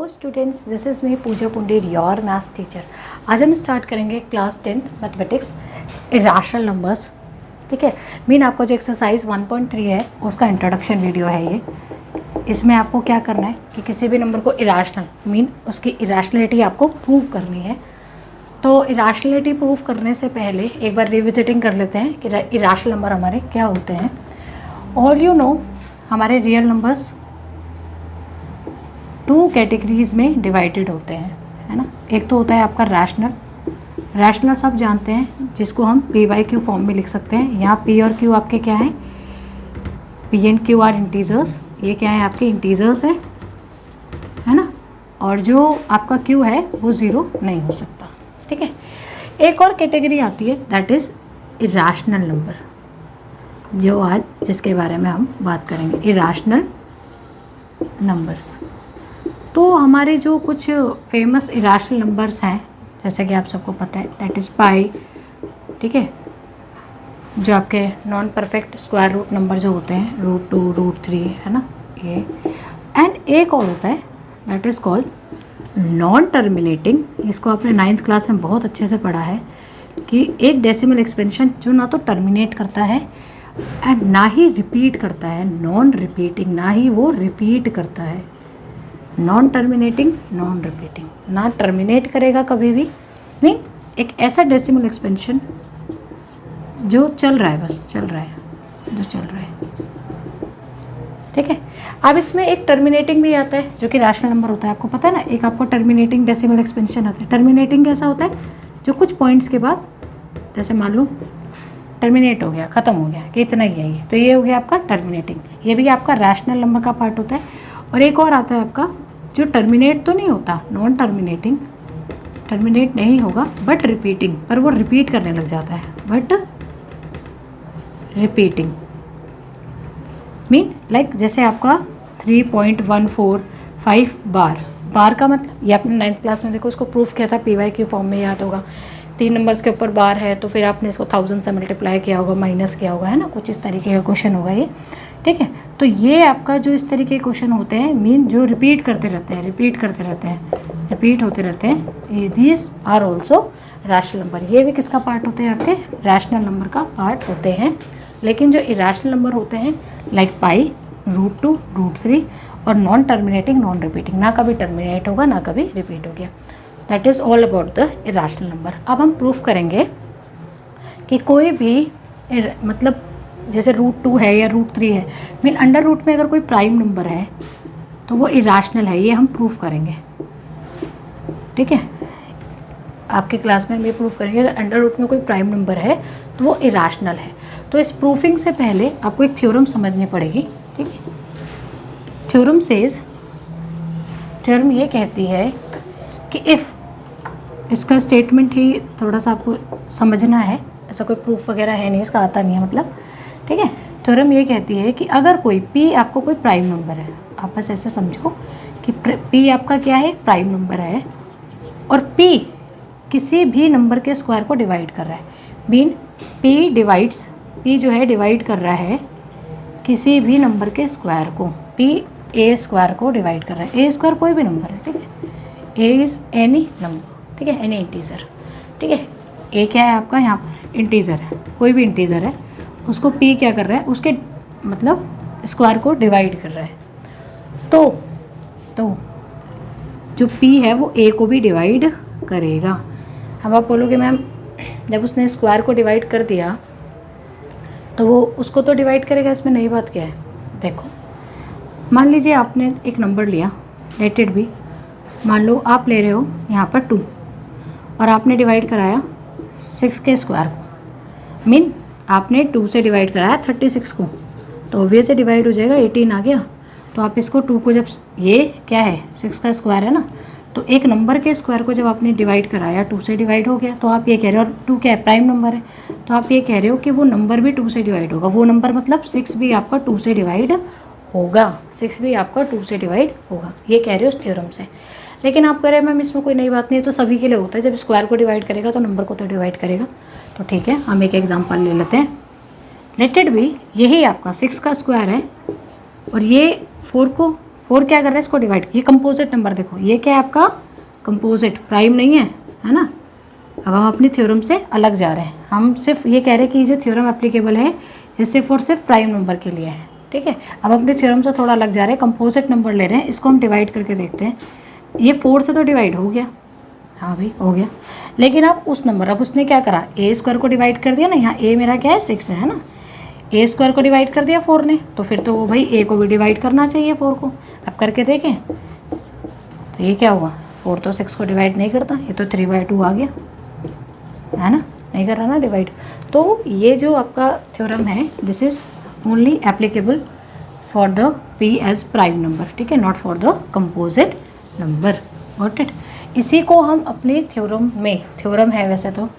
Hello students, this is me Pooja Pundir, your maths teacher. आज हम start करेंगे class 10th mathematics irrational numbers. ठीक है, मीन आपका जो एक्सरसाइज 1.3 है उसका इंट्रोडक्शन वीडियो है ये। इसमें आपको क्या करना है कि किसी भी नंबर को इरेशनल मीन उसकी इरेशनलिटी आपको प्रूव करनी है। तो इरेशनलिटी प्रूव करने से पहले एक बार रिविजिटिंग कर लेते हैं कि इरेशनल नंबर हमारे क्या होते हैं। ऑल यू नो, हमारे रियल नंबर्स 2 कैटेगरीज में डिवाइडेड होते हैं, है ना। एक तो होता है आपका रैशनल सब जानते हैं, जिसको हम पी बाई क्यू फॉर्म में लिख सकते हैं। यहाँ पी और क्यू आपके क्या हैं, P and Q are integers. ये क्या है, आपके इंटीजर्स है ना। और जो आपका क्यू है वो 0 नहीं हो सकता। ठीक है, एक और कैटेगरी आती है दैट इज़ इरेशनल नंबर, जो आज जिसके बारे में हम बात करेंगे, इरेशनल नंबर्स। तो हमारे जो कुछ फेमस इरेशनल नंबर्स हैं, जैसे कि आप सबको पता है दैट इज़ पाई। ठीक है, जो आपके non perfect square root number जो होते हैं, √2 √3 है ना ये। एंड एक और होता है that is called non terminating. इसको आपने 9th क्लास में बहुत अच्छे से पढ़ा है कि एक डेसिमल एक्सपेंशन जो ना तो टर्मिनेट करता है एंड ना ही रिपीट करता है, नॉन रिपीटिंग, ना ही वो रिपीट करता है। नॉन टर्मिनेटिंग, नॉन रिपीटिंग, ना टर्मिनेट करेगा कभी भी नहीं। एक ऐसा डेसिमल एक्सपेंशन जो चल रहा है, बस चल रहा है, जो चल रहा है। ठीक है, अब इसमें एक टर्मिनेटिंग भी आता है जो कि रैशनल नंबर होता है। आपको पता है ना, एक आपको टर्मिनेटिंग डेसिमल एक्सपेंशन आता है। टर्मिनेटिंग कैसा होता है, जो कुछ पॉइंट्स के बाद, जैसे मान लो टर्मिनेट हो गया, ख़त्म हो गया कि इतना ही है ये, तो ये हो गया आपका टर्मिनेटिंग। ये भी आपका रैशनल नंबर का पार्ट होता है। और एक और आता है आपका जो टर्मिनेट तो नहीं होता, नॉन टर्मिनेटिंग, टर्मिनेट नहीं होगा बट रिपीटिंग, पर वो रिपीट करने लग जाता है, बट रिपीटिंग मीन लाइक जैसे आपका 3.145 बार का मतलब, ये आपने 9th क्लास में देखो उसको प्रूफ किया था पी वाई क्यू फॉर्म में, याद होगा। 3 नंबर्स के ऊपर बार है तो फिर आपने इसको 1000 से मल्टीप्लाई किया होगा, माइनस किया होगा, है ना। कुछ इस तरीके का क्वेश्चन होगा ये। ठीक है, तो ये आपका जो इस तरीके के क्वेश्चन होते हैं मीन जो रिपीट करते रहते हैं, रिपीट होते रहते हैं, these are also rational number. ये भी किसका पार्ट होते हैं, आपके रैशनल नंबर का पार्ट होते हैं। लेकिन जो इरेशनल नंबर होते हैं लाइक पाई, √2 √3 और नॉन टर्मिनेटिंग, नॉन रिपीटिंग, ना कभी टर्मिनेट होगा ना कभी रिपीट हो गया, that is all about the irrational number. अब हम प्रूफ करेंगे कि कोई भी मतलब जैसे √2 है या √3 है, मीन अंडर रूट में अगर कोई प्राइम नंबर है तो वो इरेशनल है, ये हम प्रूफ करेंगे। ठीक है, आपके क्लास में हम ये प्रूफ करेंगे अगर अंडर रूट में कोई प्राइम नंबर है तो वो इरेशनल है। तो इस प्रूफिंग से पहले आपको एक थ्योरम समझनी पड़ेगी। ठीक है, थ्योरम सेज, थ्योरम ये कहती है कि इफ़, इसका स्टेटमेंट ही थोड़ा सा आपको समझना है, ऐसा कोई प्रूफ वगैरह है नहीं, इसका आता नहीं है मतलब। ठीक है, थ्योरम ये कहती है कि अगर कोई p आपको कोई प्राइम नंबर है, आप बस ऐसे समझो कि p आपका क्या है, प्राइम नंबर है, और p किसी भी नंबर के स्क्वायर को डिवाइड कर रहा है, मीन p जो है डिवाइड कर रहा है किसी भी नंबर के स्क्वायर को, p a स्क्वायर को डिवाइड कर रहा है। a स्क्वायर कोई भी नंबर है, ठीक है, a इज़ एनी नंबर, ठीक है, एनी इंटीजर। ठीक है, a क्या है आपका, यहाँ पर इंटीजर है, कोई भी इंटीजर है, उसको p क्या कर रहा है, उसके मतलब स्क्वायर को डिवाइड कर रहा है। तो जो p है वो a को भी डिवाइड करेगा। अब आप बोलोगे मैम जब उसने स्क्वायर को डिवाइड कर दिया तो वो उसको तो डिवाइड करेगा, इसमें नई बात क्या है। देखो, मान लीजिए आपने एक नंबर लिया, लेट इट बी, मान लो आप ले रहे हो यहाँ पर 2 और आपने डिवाइड कराया 6 के स्क्वायर को, मीन आपने 2 से डिवाइड कराया 36 को, तो ऑब्वियस से डिवाइड हो जाएगा, 18 आ गया। तो आप इसको 2 को, जब ये क्या है 6 का स्क्वायर है ना, तो एक नंबर के स्क्वायर को जब आपने डिवाइड कराया 2 से डिवाइड हो गया, तो आप ये कह रहे हो, और 2 क्या है, प्राइम नंबर है, तो आप ये कह रहे हो कि वो नंबर भी 2 से डिवाइड होगा। वो नंबर मतलब 6 भी आपका 2 से डिवाइड होगा, 6 भी आपका 2 से डिवाइड होगा, ये कह रहे हो उस थ्योरम से। लेकिन आप कह रहे हैं मैम इसमें कोई नई बात नहीं है, तो सभी के लिए होता है, जब स्क्वायर को डिवाइड करेगा तो नंबर को तो डिवाइड करेगा। तो ठीक है, हम एक एग्जाम्पल ले लेते हैं। लेट इट बी, यही आपका 6 का स्क्वायर है और ये 4 को 4 क्या कर रहा है, इसको डिवाइड, ये कंपोजिट नंबर देखो, ये क्या है आपका कंपोजिट, प्राइम नहीं है ना। अब हम अपनी थ्योरम से अलग जा रहे हैं, हम सिर्फ ये कह रहे हैं कि जो थ्योरम एप्लीकेबल है ये सिर्फ और सिर्फ प्राइम नंबर के लिए है, ठीक है। अब अपनी थ्योरम से थोड़ा अलग जा रहे हैं, कंपोजिट नंबर ले रहे हैं, इसको हम डिवाइड करके देखते हैं। ये 4 से तो डिवाइड हो गया, हाँ भाई हो गया, लेकिन अब उस नंबर, अब उसने क्या करा, ए स्क्वायर को डिवाइड कर दिया ना, यहाँ ए मेरा क्या है 6 है ना, ए स्क्वायर को डिवाइड कर दिया 4 ने, तो फिर तो वो भाई ए को भी डिवाइड करना चाहिए 4 को। अब करके देखें तो ये क्या हुआ, 4 तो 6 को डिवाइड नहीं करता, ये तो 3/2 आ गया, है ना, नहीं कर रहा ना डिवाइड। तो ये जो आपका थ्योरम है this is only applicable for the P as prime number, ठीक है, not for the composite number, got it. इसी को हम अपने थ्योरम में, थ्योरम है वैसे तो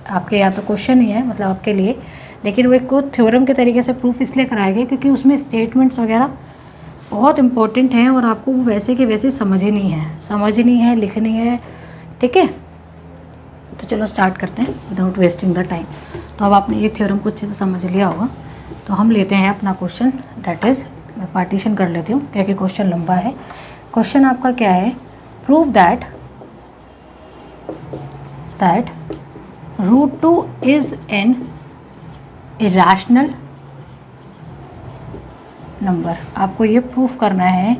आपके यहाँ तो क्वेश्चन ही है मतलब आपके लिए, लेकिन वो एक को थ्योरम के तरीके से प्रूफ इसलिए कराया गया क्योंकि उसमें स्टेटमेंट्स वगैरह बहुत इंपॉर्टेंट हैं और आपको वो वैसे के वैसे समझनी है, लिखनी है, ठीक है। तो चलो स्टार्ट करते हैं विदाउट वेस्टिंग द टाइम। तो अब आपने ये थ्योरम को अच्छे से समझ लिया होगा, तो हम लेते हैं अपना क्वेश्चन, दैट इज़ मैं पार्टीशन कर लेती हूँ क्योंकि क्वेश्चन लंबा है। क्वेश्चन आपका क्या है, prove that √2 is an irrational number. आपको ये प्रूफ करना है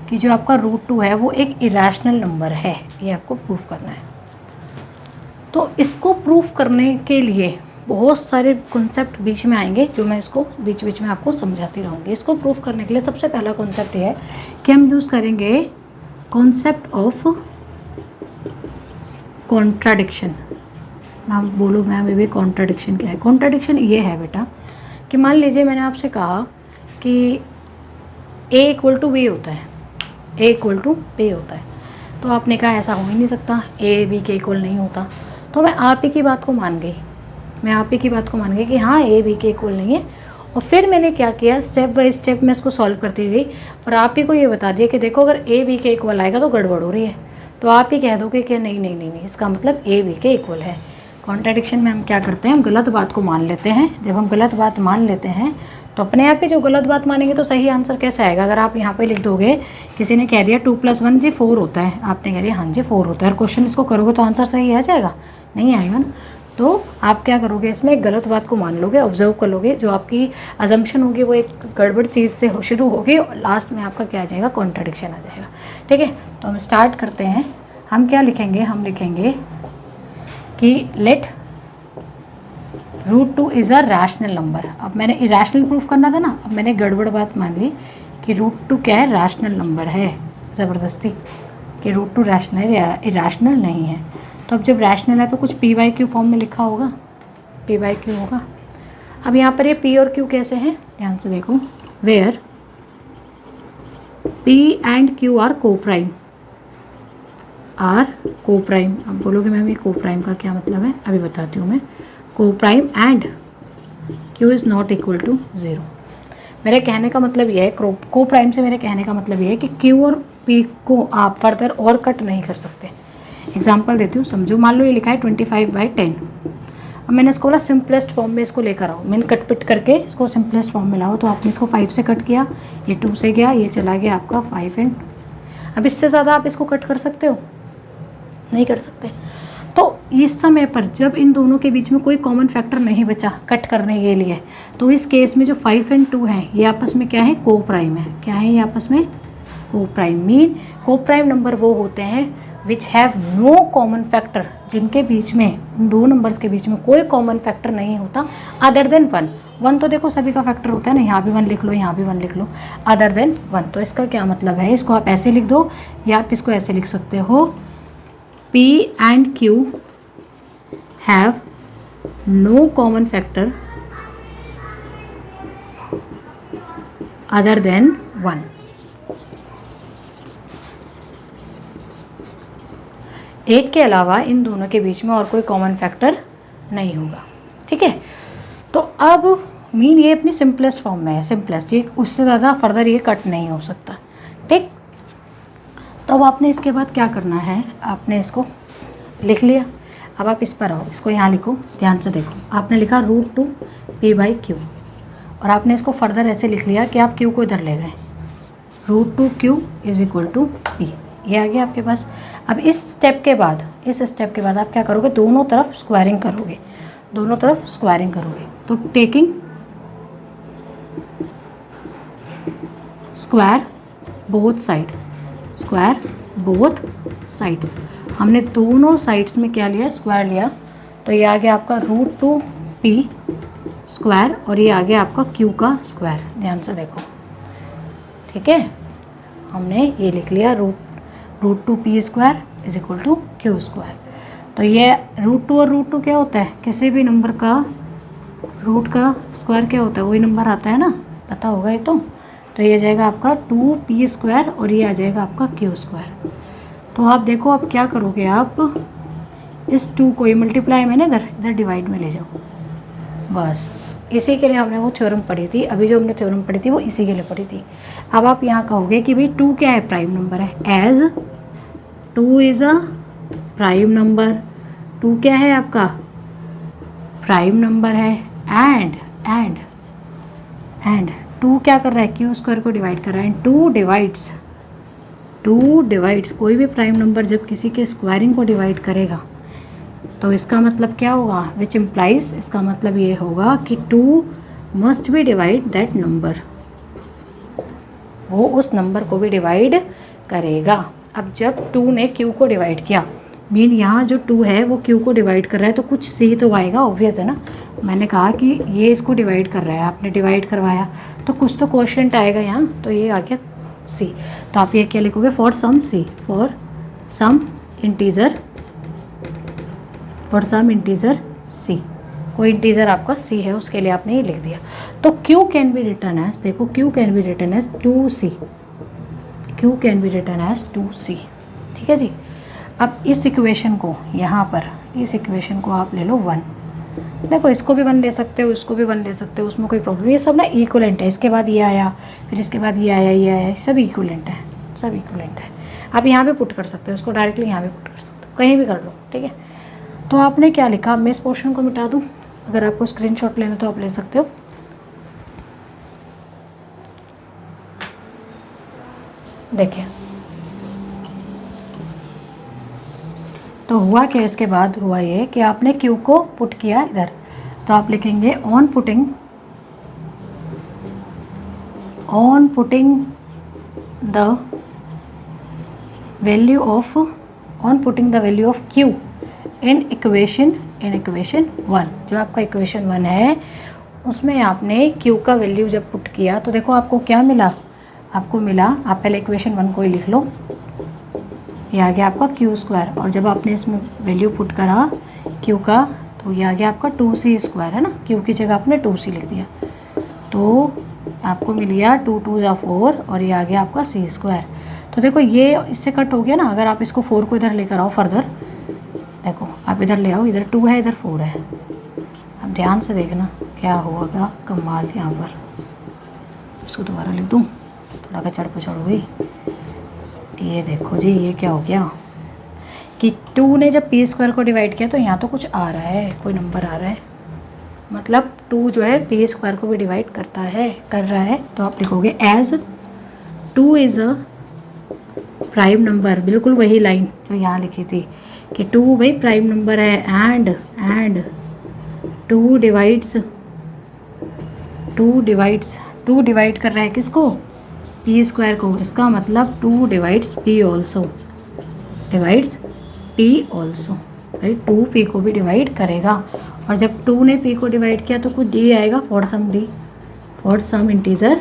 कि जो आपका √2 है वो एक इरेशनल नंबर है, ये आपको प्रूफ करना है। तो इसको प्रूफ करने के लिए बहुत सारे कॉन्सेप्ट बीच में आएंगे जो मैं इसको बीच बीच में आपको समझाती रहूँगी। इसको प्रूफ करने के लिए सबसे पहला कॉन्सेप्ट ये है कि हम यूज़ करेंगे कॉन्सेप्ट ऑफ कॉन्ट्राडिक्शन। मैम बोलो मैम ये कॉन्ट्राडिक्शन क्या है। कॉन्ट्राडिक्शन ये है बेटा कि मान लीजिए मैंने आपसे कहा कि A = B होता है, A = B होता है, तो आपने कहा ऐसा हो ही नहीं सकता, A B के इक्वल नहीं होता। तो मैं आप ही की बात को मान गई, कि हाँ A B के इक्वल नहीं है। और फिर मैंने क्या किया, स्टेप बाय स्टेप मैं इसको सॉल्व करती गई और आप ही को ये बता दिया कि देखो अगर A B के इक्वल आएगा तो गड़बड़ हो रही है, तो आप ही कह दोगे कि नहीं नहीं नहीं नहीं इसका मतलब A B के इक्वल है। कॉन्ट्राडिक्शन में हम क्या करते हैं, हम गलत बात को मान लेते हैं। जब हम गलत बात मान लेते हैं तो अपने आप ही जो गलत बात मानेंगे तो सही आंसर कैसे आएगा। अगर आप यहाँ पे लिख दोगे, किसी ने कह दिया 2 + 1 जी 4 होता है, आपने कह दिया हाँ जी 4 होता है, और क्वेश्चन इसको करोगे तो आंसर सही आ जाएगा, नहीं आएगा ना। तो आप क्या करोगे, इसमें गलत बात को मान लोगे, ऑब्जर्व कर लोगे, जो आपकी अजम्पशन होगी वो एक गड़बड़ चीज़ से शुरू होगी और लास्ट में आपका क्या आ जाएगा, कॉन्ट्राडिक्शन आ जाएगा, ठीक है। तो हम स्टार्ट करते हैं। हम क्या लिखेंगे, हम लिखेंगे कि let √2 is a rational number. अब मैंने इरेशनल प्रूफ करना था ना, अब मैंने गड़बड़ बात मान ली कि √2 क्या है, रैशनल नंबर है, ज़बरदस्ती कि √2 रैशनल है, इरेशनल नहीं है। तो अब जब रैशनल है तो कुछ P/Q फॉर्म में लिखा होगा, P/Q होगा। अब यहाँ पर ये P और Q कैसे हैं, ध्यान से देखो, where P and Q are coprime, अब बोलोगे मैम ये कोप्राइम का क्या मतलब है, अभी बताती हूँ मैं। Coprime and Q is not equal to 0। मेरे कहने का मतलब ये है, कोप्राइम से मेरे कहने का मतलब ये है कि Q और P को आप फर्दर और कट नहीं कर सकते। एग्जांपल देती हूँ, समझो, मान लो ये लिखा है 25/10। अब मैंने इसको बोला सिंपलेस्ट फॉर्म में इसको लेकर आओ, मैंने कट पिट करके इसको सिंपलेस्ट फॉर्म में लाओ। तो आपने इसको 5 से कट किया, ये 2 से गया, ये चला गया आपका 5 एंड। अब इससे ज़्यादा आप इसको कट कर सकते हो, नहीं कर सकते। तो इस समय पर जब इन दोनों के बीच में कोई कॉमन फैक्टर नहीं बचा कट करने के लिए, तो इस केस में जो 5 एंड 2 हैं ये आपस में क्या है, कोप्राइम है। क्या है ये आपस में, कोप्राइम। मीन कोप्राइम नंबर वो होते हैं which have no common factor, जिनके बीच में, दो नंबर्स के बीच में कोई कॉमन फैक्टर नहीं होता अदर देन 1। 1 तो देखो सभी का फैक्टर होता है ना, यहाँ भी 1 लिख लो, यहाँ भी 1 लिख लो, अदर देन 1। तो इसका क्या मतलब है, इसको आप ऐसे लिख दो या आप इसको ऐसे लिख सकते हो, P and Q have no common factor other than 1। एक के अलावा इन दोनों के बीच में और कोई कॉमन फैक्टर नहीं होगा, ठीक है। तो अब मीन ये अपनी सिंपलेस्ट फॉर्म में है, सिंपलेस्ट, ये उससे ज़्यादा फर्दर ये कट नहीं हो सकता, ठीक। तो अब आपने इसके बाद क्या करना है, आपने इसको लिख लिया। अब आप इस पर आओ, इसको यहाँ लिखो, ध्यान से देखो, आपने लिखा √2 P/Q और आपने इसको फर्दर ऐसे लिख लिया कि आप Q को इधर ले गए, √2q is equal to p। ये आ गया आपके पास। अब इस स्टेप के बाद आप क्या करोगे, दोनों तरफ स्क्वायरिंग करोगे, तो टेकिंग स्क्वायर बोथ साइड्स, हमने दोनों साइड्स में क्या लिया, स्क्वायर लिया, तो ये आ गया आपका √2p स्क्वायर और ये आ गया आपका q का स्क्वायर। ध्यान से देखो, ठीक है, हमने ये लिख लिया √2p square is equal to q square. तो ये √2 और √2 क्या होता है, किसी भी नंबर का रूट का स्क्वायर क्या होता है, वही नंबर आता है ना, पता होगा ये तो ये जाएगा आपका 2p स्क्वायर और ये आ जाएगा आपका q स्क्वायर। तो आप देखो अब क्या करोगे, आप इस 2 को ये मल्टीप्लाई में ना इधर डिवाइड में ले जाओ, बस इसी के लिए हमने वो थ्योरम पढ़ी थी। अभी जो हमने थ्योरम पढ़ी थी वो इसी के लिए पढ़ी थी। अब आप यहाँ कहोगे कि भाई 2 क्या है, प्राइम नंबर है, as 2 is a prime number, 2 क्या है आपका, प्राइम नंबर है, एंड 2 क्या कर रहा है, q स्क्वायर को डिवाइड कर रहा है, एंड 2 डिवाइड्स कोई भी प्राइम नंबर जब किसी के स्क्वायरिंग को डिवाइड करेगा तो इसका मतलब क्या होगा, विच इम्प्लाइज, इसका मतलब ये होगा कि 2 must be divide that number, वो उस नंबर को भी डिवाइड करेगा। अब जब 2 ने q को डिवाइड किया, मीन यहाँ जो 2 है वो q को डिवाइड कर रहा है, तो कुछ c तो आएगा, ऑब्वियस है ना। मैंने कहा कि ये इसको डिवाइड कर रहा है, आपने डिवाइड करवाया तो कुछ तो क्वोशिएंट आएगा यहाँ, तो ये आ गया c। तो आप ये क्या लिखोगे, फॉर सम इंटीजर c, कोई इंटीजर आपका c है उसके लिए आपने ये लिख दिया। तो q can be written as, देखो q can be written as 2c, ठीक है जी। अब इस इक्वेशन को यहाँ पर, इस इक्वेशन को आप ले लो 1, देखो इसको भी 1 ले सकते हो, इसको भी 1 ले सकते हो, उसमें कोई प्रॉब्लम, ये सब ना इक्वलेंट है। इसके बाद ये आया, फिर इसके बाद ये आया, सब इक्वलेंट है, आप यहाँ पे पुट कर सकते हो, इसको डायरेक्टली यहाँ पे पुट कर सकते हो, कहीं भी कर लो, ठीक है। तो आपने क्या लिखा, मैं इस पोर्शन को मिटा दूँ, अगर आपको स्क्रीनशॉट लेना तो आप ले सकते हो। देखिए तो हुआ क्या, इसके बाद हुआ ये कि आपने q को पुट किया इधर, तो आप लिखेंगे on putting the value of q in equation 1, जो आपका इक्वेशन 1 है उसमें आपने q का वैल्यू जब पुट किया तो देखो आपको क्या मिला, आप पहले इक्वेशन 1 को ही लिख लो, ये आ गया आपका q स्क्वायर, और जब आपने इसमें वैल्यू पुट करा q का तो ये आ गया आपका 2c स्क्वायर, है ना, q की जगह आपने 2c लिख दिया, तो आपको मिल गया 2 2 = 4 और ये आ गया आपका c स्क्वायर। तो देखो ये इससे कट हो गया ना, अगर आप इसको 4 को इधर लेकर आओ फर्दर, देखो आप इधर ले आओ, इधर 2 है इधर 4 है, अब ध्यान से देखना क्या होगा कमाल यहाँ पर। इसको दोबारा लिख दूँ, थोड़ा कचड़ पचड़ हो गई। ये देखो जी, ये क्या हो गया कि 2 ने जब p स्क्वायर को डिवाइड किया तो यहाँ तो कुछ आ रहा है, कोई नंबर आ रहा है, मतलब 2 जो है p स्क्वायर को भी डिवाइड कर रहा है। तो आप लिखोगे as 2 is a prime number, बिल्कुल वही लाइन जो यहाँ लिखी थी कि 2 भाई प्राइम नंबर है, एंड 2 डिवाइड कर रहा है किसको, p स्क्वायर को, इसका मतलब 2 डिवाइड्स p ऑल्सो, भाई 2 p को भी डिवाइड करेगा, और जब 2 ने p को डिवाइड किया तो कुछ d आएगा, फॉर सम इंटीजर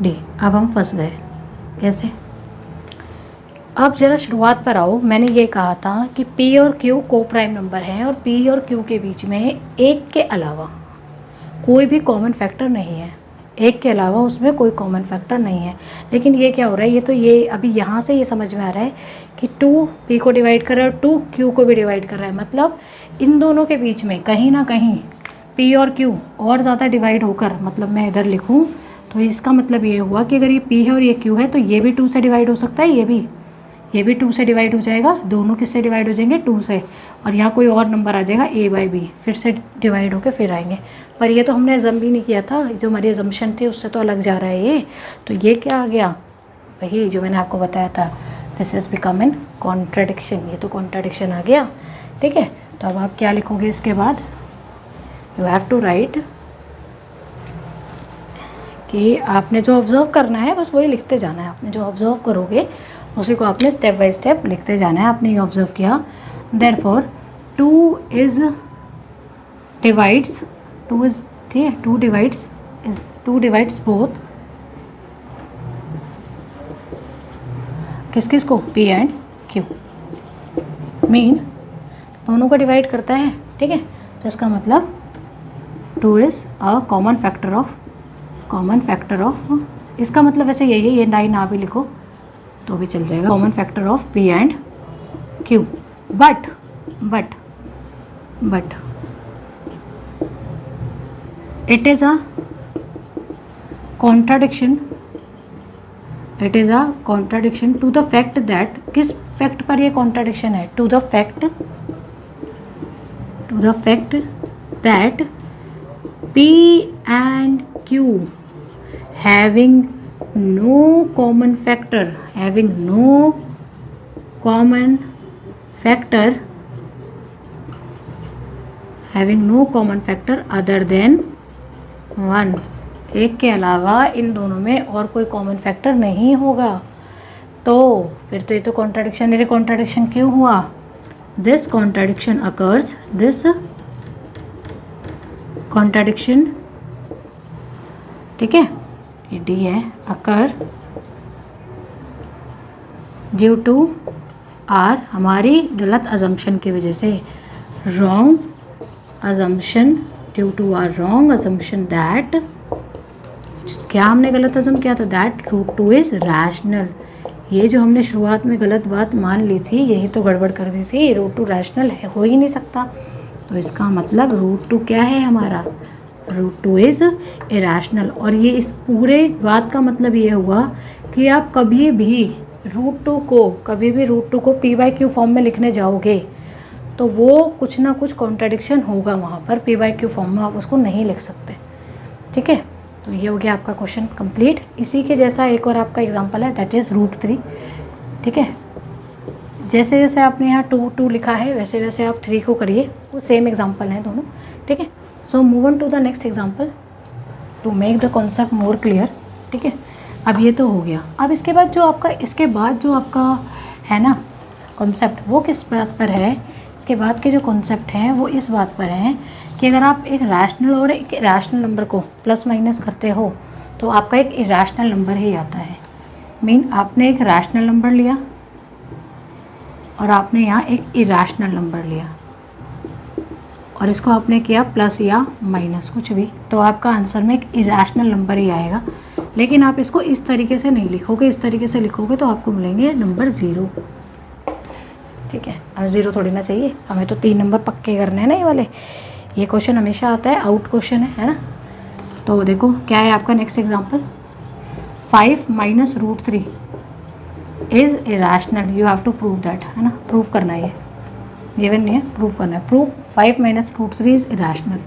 d। अब हम फंस गए, कैसे, अब जरा शुरुआत पर आओ। मैंने ये कहा था कि p और q को प्राइम नंबर हैं और p और q के बीच में एक के अलावा कोई भी कॉमन फैक्टर नहीं है, एक के अलावा उसमें कोई कॉमन फैक्टर नहीं है। लेकिन ये क्या हो रहा है, ये अभी यहाँ से ये समझ में आ रहा है कि 2 p को डिवाइड कर रहा है और 2 q को भी डिवाइड कर रहा है, मतलब इन दोनों के बीच में कहीं ना कहीं p और q और ज़्यादा डिवाइड होकर, मतलब मैं इधर लिखूँ तो इसका मतलब ये हुआ कि अगर ये p है और ये q है तो ये भी 2 से डिवाइड हो सकता है, ये भी 2 से डिवाइड हो जाएगा, दोनों किससे डिवाइड हो जाएंगे 2 से, और यहाँ कोई और नंबर आ जाएगा a/b, फिर से डिवाइड होकर फिर आएंगे। पर ये तो हमने अजम भी नहीं किया था, जो हमारी अजम्पशन थी उससे तो अलग जा रहा है ये। तो ये क्या आ गया, वही जो मैंने आपको बताया था, this is become an contradiction, ये तो कॉन्ट्राडिक्शन आ गया। ठीक है, तो अब आप क्या लिखोगे इसके बाद, यू हैव टू राइट कि आपने जो ऑब्जर्व करना है बस वही लिखते जाना है। आपने जो ऑब्जर्व करोगे उसी को आपने स्टेप बाय स्टेप लिखते जाना है। आपने ये ऑब्जर्व किया, देयरफॉर 2 इज डिवाइड्स, 2 इज, ठीक है, 2 डिवाइड्स बोथ, किस किस को, P एंड Q, मीन दोनों को डिवाइड करता है। ठीक है, तो इसका मतलब 2 is a common factor of, इसका मतलब वैसे यही है, ये 9 ना भी लिखो तो भी चल जाएगा, common factor of P and Q, but it is a contradiction, to the fact that, किस फैक्ट पर ये कॉन्ट्राडिक्शन है, to the fact that P and Q having no common factor other than 1, एक के अलावा इन दोनों में और कोई कॉमन फैक्टर नहीं होगा। तो फिर तो ये तो कॉन्ट्राडिक्शन, ये कॉन्ट्राडिक्शन क्यों हुआ, दिस कॉन्ट्राडिक्शन अकर्स, ठीक है, ये डी है, अकर ड्यू टू आर, हमारी गलत अजम्पशन की वजह से, wrong assumption, due to our wrong assumption that, क्या हमने गलत अजम किया था, दैट √2 इज़ रैशनल। ये जो हमने शुरुआत में गलत बात मान ली थी, यही तो गड़बड़ कर दी थी, √2 रैशनल है, हो ही नहीं सकता। तो इसका मतलब √2 क्या है हमारा, √2 इज़ इरेशनल। और ये इस पूरे बात का मतलब ये हुआ कि आप कभी भी √2 को p/q फॉर्म में लिखने जाओगे तो वो कुछ ना कुछ कॉन्ट्राडिक्शन होगा वहाँ पर, p/q फॉर्म में आप उसको नहीं लिख सकते। ठीक है, तो ये हो गया आपका क्वेश्चन कंप्लीट। इसी के जैसा एक और आपका एग्जांपल है, दैट इज़ √3। ठीक है, जैसे जैसे आपने यहाँ 2 लिखा है वैसे वैसे आप 3 को करिए, वो सेम एग्जांपल हैं दोनों। ठीक है, so move on to the next example to make the concept more clear. ठीक है, अब ये तो हो गया। अब इसके बाद जो आपका है ना कॉन्सेप्ट, वो किस बात पर है, इसके बाद के जो कॉन्सेप्ट हैं वो इस बात पर हैं कि अगर आप एक रैशनल और एक इरेशनल नंबर को प्लस माइनस करते हो तो आपका एक इरेशनल नंबर ही आता है। मीन आपने एक रैशनल नंबर लिया और आपने यहाँ एक इरेशनल नंबर लिया और इसको आपने किया प्लस या माइनस कुछ भी, तो आपका आंसर में एक इरेशनल नंबर ही आएगा। लेकिन आप इसको इस तरीके से नहीं लिखोगे, इस तरीके से लिखोगे तो आपको मिलेंगे नंबर 0। ठीक है, अब 0 थोड़ी ना चाहिए, हमें तो 3 नंबर पक्के करने हैं ना ये वाले। ये क्वेश्चन हमेशा आता है, आउट क्वेश्चन है ना। तो देखो क्या है आपका next example, 5 minus √3 is irrational, you have to prove that, है ना, प्रूव करना है, ये गिवन नहीं है, प्रूव करना है। Prove 5 minus √3 is irrational.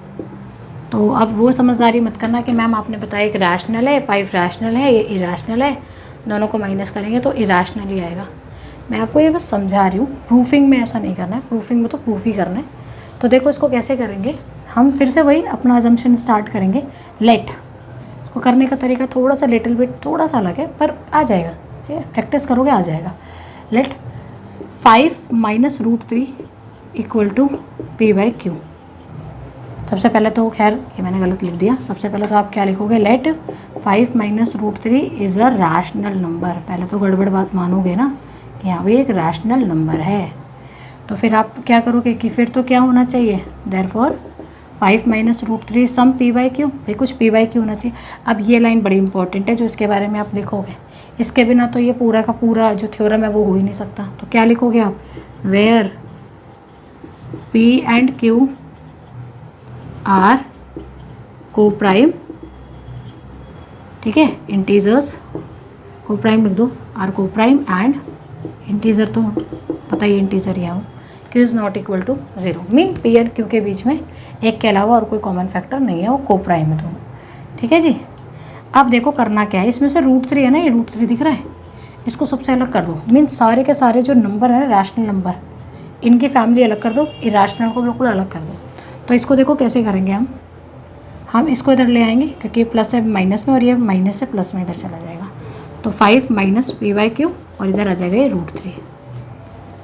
तो अब वो समझदारी मत करना कि मैम आपने बताया एक रैशनल है, 5 रैशनल है, ये इरेशनल है, दोनों को माइनस करेंगे तो इरेशनल ही आएगा। मैं आपको ये बस समझा रही हूँ, प्रूफिंग में ऐसा नहीं करना है, प्रूफिंग में तो प्रूफ ही करना है। तो देखो इसको कैसे करेंगे हम, फिर से वही अपना अजम्पशन स्टार्ट करेंगे। लेट, इसको करने का तरीका थोड़ा सा लिटिल बिट थोड़ा सा अलग है पर आ जाएगा, ठीक है, प्रैक्टिस करोगे आ जाएगा। Let 5 minus √3 equal to p/q। सबसे पहले तो खैर ये मैंने गलत लिख दिया, सबसे पहले तो आप क्या लिखोगे, let 5 minus √3 is a rational number. पहले तो गड़बड़ बात मानोगे ना कि हाँ भाई एक रैशनल नंबर है, तो फिर आप क्या करोगे कि फिर तो क्या होना चाहिए, देयरफॉर 5 माइनस √3 सम p/q, भाई कुछ p/q होना चाहिए। अब ये लाइन बड़ी इंपॉर्टेंट है जो इसके बारे में आप लिखोगे, इसके बिना तो ये पूरा का पूरा जो थ्योरम है वो हो ही नहीं सकता। तो क्या लिखोगे आप, where p and q are coprime, ठीक है, इंटीजर्स को प्राइम लिख दो, आर को प्राइम एंड इंटीजर तो पता ही इंटीजर यहाँ Q is not equal to 0 mean P और क्यू के बीच में एक के अलावा और कोई कॉमन फैक्टर नहीं है, वो को प्राइम है दोनों। ठीक है जी। अब देखो करना क्या है, इसमें से √3 है ना, ये √3 दिख रहा है, इसको सबसे अलग कर दो। मीन सारे के सारे जो नंबर है रैशनल नंबर, इनकी फैमिली अलग कर दो, इरेशनल को बिल्कुल अलग कर दो। तो इसको देखो कैसे करेंगे हम इसको इधर ले आएंगे क्योंकि प्लस है माइनस में और ये माइनस से प्लस में इधर चला जाएगा। तो 5 माइनस p/q और इधर आ जाएगा ये √3।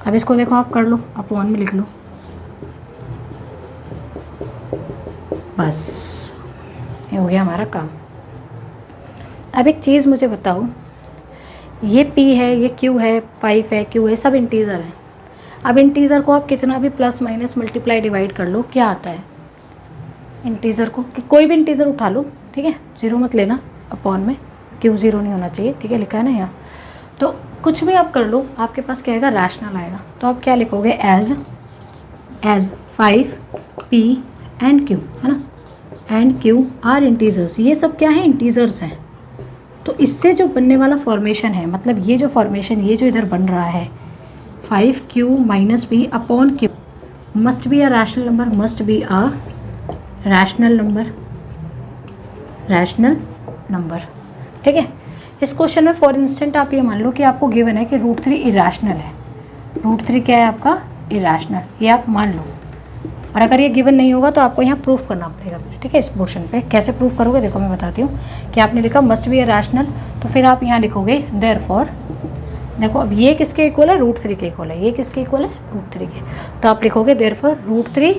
अब इसको देखो आप कर लो, अपॉन में लिख लो, बस ये हो गया हमारा काम। अब एक चीज़ मुझे बताओ, ये p है, ये q है, 5 है, q है, सब इंटीजर हैं। अब इंटीजर को आप कितना भी प्लस माइनस मल्टीप्लाई डिवाइड कर लो, क्या आता है इंटीजर को, कि कोई भी इंटीजर उठा लो, ठीक है, 0 मत लेना अपॉन में, क्यों 0 नहीं होना चाहिए, ठीक है, लिखा है ना यहाँ। तो कुछ भी आप कर लो, आपके पास क्या आएगा, रैशनल आएगा। तो आप क्या लिखोगे, एज 5 p एंड q, है ना, एंड q आर इंटीजर्स, ये सब क्या है, इंटीजर्स हैं। तो इससे जो बनने वाला फॉर्मेशन है, मतलब ये जो फॉर्मेशन, ये जो इधर बन रहा है 5q minus p upon q must be a rational number, must be a rational number, ठीक है। इस क्वेश्चन में फॉर इंस्टेंट आप ये मान लो कि आपको गिवन है कि √3 इरेशनल है, √3 क्या है आपका, इरेशनल, ये आप मान लो। और अगर ये गिवन नहीं होगा तो आपको यहाँ प्रूफ करना पड़ेगा फिर, ठीक है। इस पोर्शन पे कैसे प्रूफ करोगे, देखो मैं बताती हूँ। कि आपने लिखा मस्ट बी इरेशनल, तो फिर आप यहाँ लिखोगे देयरफॉर, देखो अब ये किसके इक्वल है, √3 के इक्वल है, ये किसके इक्वल है, √3 के। तो आप लिखोगे therefore √3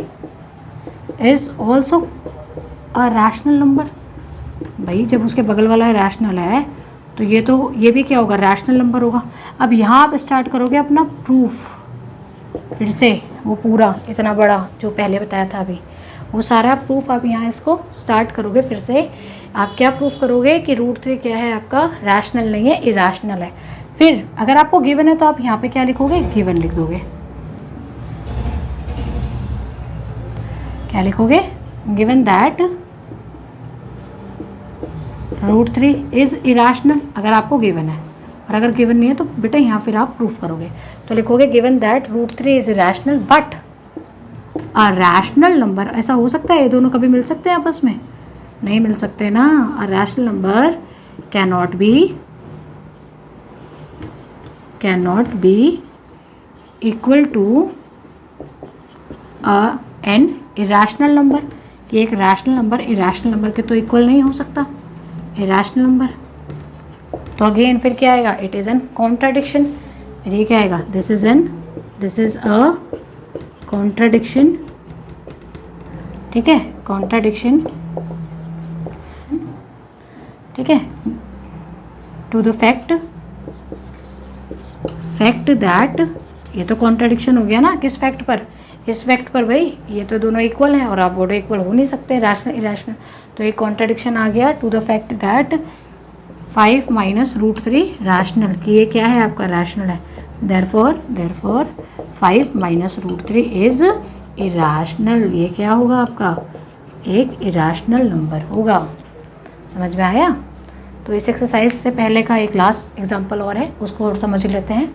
is also a rational number. भाई जब उसके बगल वाला है रैशनल है, तो ये भी क्या होगा, रैशनल नंबर होगा। अब यहाँ आप स्टार्ट करोगे अपना प्रूफ, फिर से वो पूरा इतना बड़ा जो पहले बताया था अभी, वो सारा प्रूफ आप यहाँ इसको स्टार्ट करोगे। फिर से आप क्या प्रूफ करोगे कि √3 क्या है आपका, रैशनल नहीं है, इरेशनल है। फिर अगर आपको गिवन है तो आप यहाँ पे क्या लिखोगे, गिवन लिख दोगे। क्या लिखोगे, गिवन दैट √3 इज इरेशनल, अगर आपको गिवन है। और अगर गिवन नहीं है तो बेटा यहाँ फिर आप प्रूफ करोगे। तो लिखोगे given that √3 is irrational but a rational number. ऐसा हो सकता है ये दोनों कभी मिल सकते हैं आपस में, नहीं मिल सकते ना। A rational number cannot be equal to an irrational number, कि एक रैशनल नंबर इरेशनल नंबर के तो इक्वल नहीं हो सकता, इरेशनल नंबर। तो अगेन फिर क्या आएगा, इट इज़ एन कॉन्ट्राडिक्शन। फिर ये क्या आएगा, दिस इज अ कॉन्ट्राडिक्शन, ठीक है, कॉन्ट्राडिक्शन, ठीक है, टू द फैक्ट दैट, ये तो कॉन्ट्राडिक्शन हो गया ना, किस फैक्ट पर, इस फैक्ट पर। भाई ये तो दोनों इक्वल हैं और आप बोलो इक्वल हो नहीं सकते, रैशनल इरेशनल। तो एक कॉन्ट्राडिक्शन आ गया to the fact that 5 minus √3 rational, कि ये क्या है आपका, रैशनल है। देयरफॉर 5 माइनस √3 इज इरेशनल, ये क्या होगा आपका, एक इरेशनल नंबर होगा। समझ में आया। तो इस एक्सरसाइज से पहले का एक लास्ट एग्जांपल और है, उसको और समझ लेते हैं।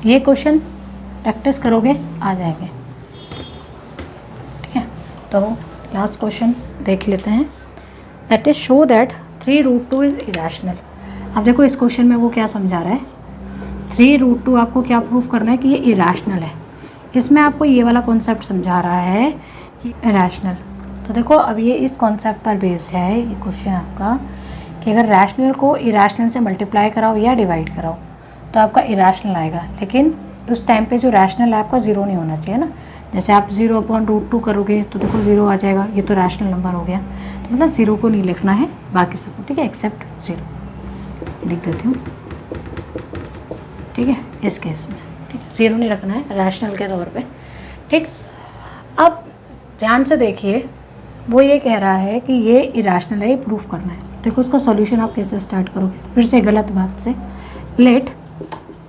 ये क्वेश्चन प्रैक्टिस करोगे आ जाएंगे, ठीक है। तो लास्ट क्वेश्चन देख लेते हैं, that is show that 3√2 is irrational. अब देखो इस क्वेश्चन में वो क्या समझा रहा है, 3√2 आपको क्या प्रूफ करना है कि ये इरेशनल है। इसमें आपको ये वाला कॉन्सेप्ट समझा रहा है कि इरेशनल। तो देखो अब ये इस कॉन्सेप्ट पर बेस्ड है ये क्वेश्चन आपका, कि अगर रैशनल को इरेशनल से मल्टीप्लाई कराओ या डिवाइड कराओ तो आपका इरेशनल आएगा, लेकिन उस टाइम पे जो रैशनल है आपका 0 नहीं होना चाहिए ना। जैसे आप 0/√2 करोगे तो देखो 0 आ जाएगा, ये तो रैशनल नंबर हो गया। तो मतलब 0 को नहीं लिखना है, बाकी सबको, ठीक है, एक्सेप्ट 0 लिख देती हूँ, ठीक है, इस केस में, ठीक है, 0 नहीं रखना है रैशनल के तौर पे, ठीक। अब ध्यान से देखिए, वो ये कह रहा है कि ये इरेशनल है, ये प्रूफ करना है। देखो उसका सॉल्यूशन आप कैसे स्टार्ट करोगे, फिर से गलत बात से, let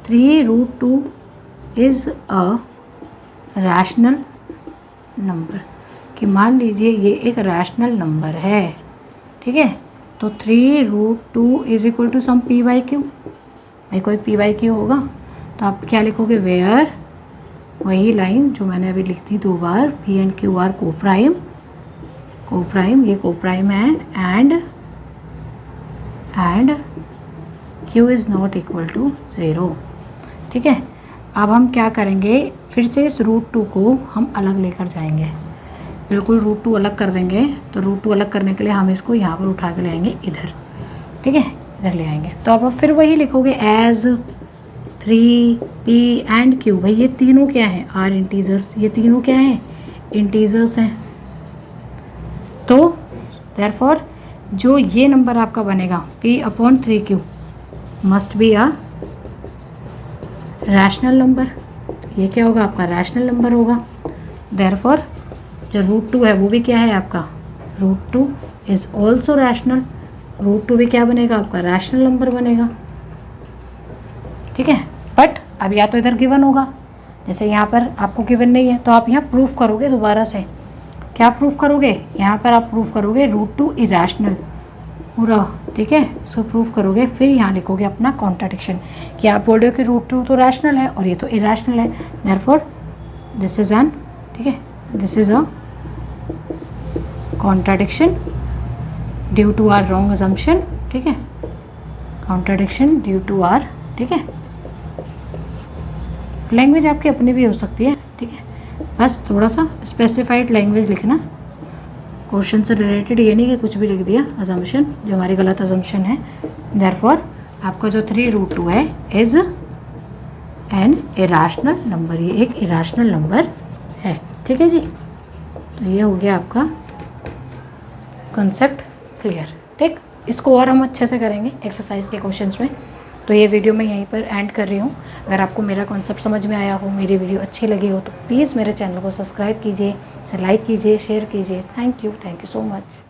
3√2 is a rational number, कि मान लीजिए ये एक रैशनल नंबर है, ठीक है, तो 3√2 is equal to some P by Q. भाई कोई पी बाई क्यू होगा तो आप क्या लिखोगे, वेयर, वही लाइन जो मैंने अभी लिख दी 2 बार, P and Q are coprime, ये को प्राइम है, and Q is not equal to 0। ठीक है, अब हम क्या करेंगे, फिर से इस √2 को हम अलग लेकर जाएंगे, बिल्कुल √2 अलग कर देंगे। तो √2 अलग करने के लिए हम इसको यहाँ पर उठा के ले आएंगे इधर। ठीक है, इधर ले आएंगे। तो अब फिर वही लिखोगे एज 3p एंड q। भाई ये तीनों क्या हैं, आर इंटीजर्स, ये तीनों क्या हैं, इंटीजर्स हैं। तो देयरफॉर जो ये नंबर आपका बनेगा p/3q must be a rational number. ये क्या होगा, आपका रैशनल नंबर होगा। देयरफॉर जो √2 है वो भी क्या है आपका, √2 इज़ ऑल्सो रैशनल। √2 भी क्या बनेगा आपका, रैशनल नंबर बनेगा। ठीक है, बट अब या तो इधर गिवन होगा, जैसे यहाँ पर आपको गिवन नहीं है तो आप यहाँ प्रूफ करोगे दोबारा से। क्या प्रूफ करोगे, यहाँ पर आप प्रूफ करोगे √2 इरेशनल पूरा। ठीक है, इसको प्रूफ करोगे, फिर यहाँ लिखोगे अपना कॉन्ट्राडिक्शन कि आप बोल रहे हो कि √2 तो रैशनल है और ये तो इरेशनल है, देयरफॉर दिस इज एन, ठीक है, this is a contradiction due to our wrong assumption. ठीक है, कॉन्ट्राडिक्शन ड्यू टू आर, ठीक है, लैंग्वेज आपकी अपनी भी हो सकती है। ठीक है, बस थोड़ा सा स्पेसिफाइड लैंग्वेज लिखना, क्वेश्चन से रिलेटेड, ये नहीं कि कुछ भी लिख दिया अजम्पशन जो हमारी गलत अजम्पशन है। देयरफॉर आपका जो 3√2 है इज एन इरेशनल नंबर, ये एक इरेशनल नंबर है। ठीक है जी, तो ये हो गया आपका कॉन्सेप्ट क्लियर। ठीक, इसको और हम अच्छे से करेंगे एक्सरसाइज के क्वेश्चंस में। तो ये वीडियो मैं यहीं पर एंड कर रही हूँ। अगर आपको मेरा कॉन्सेप्ट समझ में आया हो, मेरी वीडियो अच्छी लगी हो तो प्लीज़ मेरे चैनल को सब्सक्राइब कीजिए, इसे लाइक कीजिए, शेयर कीजिए। Thank you so much.